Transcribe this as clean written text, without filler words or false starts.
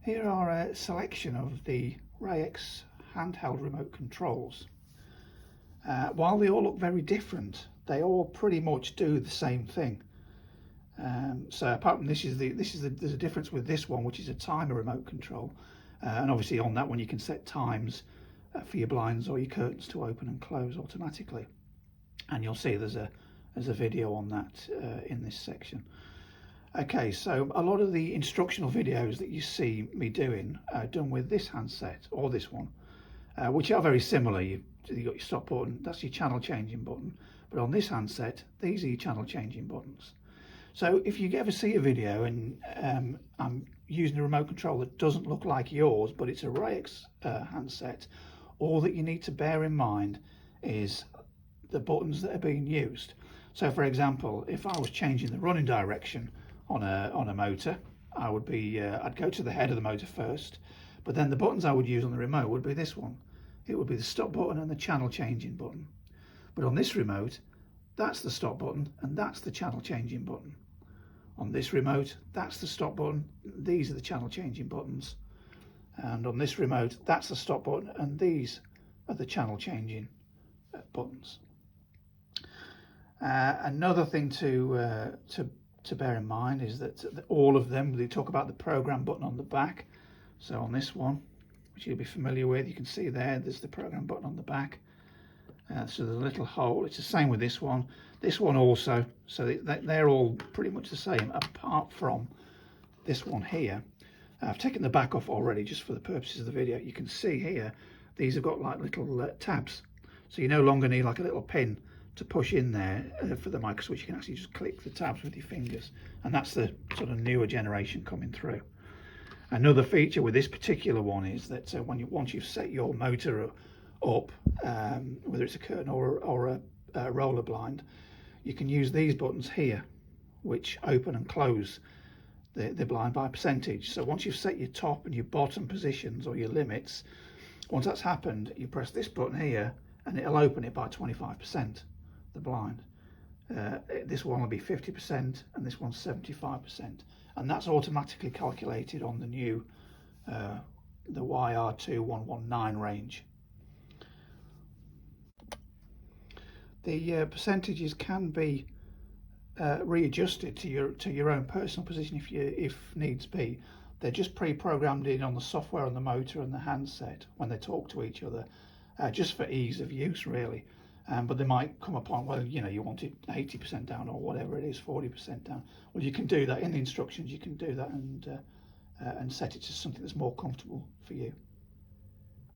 Here are a selection of the Raex handheld remote controls. While they all look very different, they all pretty much do the same thing. So apart from there's a difference with this one, which is a timer remote control, and obviously on that one you can set times for your blinds or your curtains to open and close automatically. And you'll see there's a video on that in this section. Okay, so a lot of the instructional videos that you see me doing are done with this handset or this one, which are very similar. You've got your stop button, that's your channel changing button, but on this handset, these are your channel changing buttons. So if you ever see a video and I'm using a remote control that doesn't look like yours, but it's a Raex handset, all that you need to bear in mind is the buttons that are being used. So for example, if I was changing the running direction on a motor, I'd go to the head of the motor first, but then the buttons I would use on the remote would be this one. It would be the stop button and the channel changing button. But on this remote, that's the stop button and that's the channel changing button. On this remote, that's the stop button, these are the channel changing buttons. And on this remote, that's the stop button and these are the channel changing buttons. Another thing to bear in mind is that all of them, they talk about the program button on the back. So on this one, which you'll be familiar with, you can see there's the program button on the back. So there's a little hole. It's the same with this one also. So they're all pretty much the same, apart from this one here. I've taken the back off already just for the purposes of the video. You can see here these have got like little tabs, so you no longer need like a little pin to push in there for the micro switch. You can actually just click the tabs with your fingers, and that's the sort of newer generation coming through. Another feature with this particular one is that once you've set your motor up, whether it's a curtain or a roller blind, you can use these buttons here, which open and close the blind by percentage. So once you've set your top and your bottom positions or your limits, once that's happened, you press this button here and it'll open it by 25%, the blind. This one will be 50% and this one's 75%, and that's automatically calculated on the new the YR2119 range. The percentages can be readjusted to your own personal position if needs be. They're just pre-programmed in on the software on the motor and the handset when they talk to each other, just for ease of use really. But they might come upon, well, you want it 80% down or whatever it is, 40% down. Well, you can do that in the instructions. You can do that and set it to something that's more comfortable for you.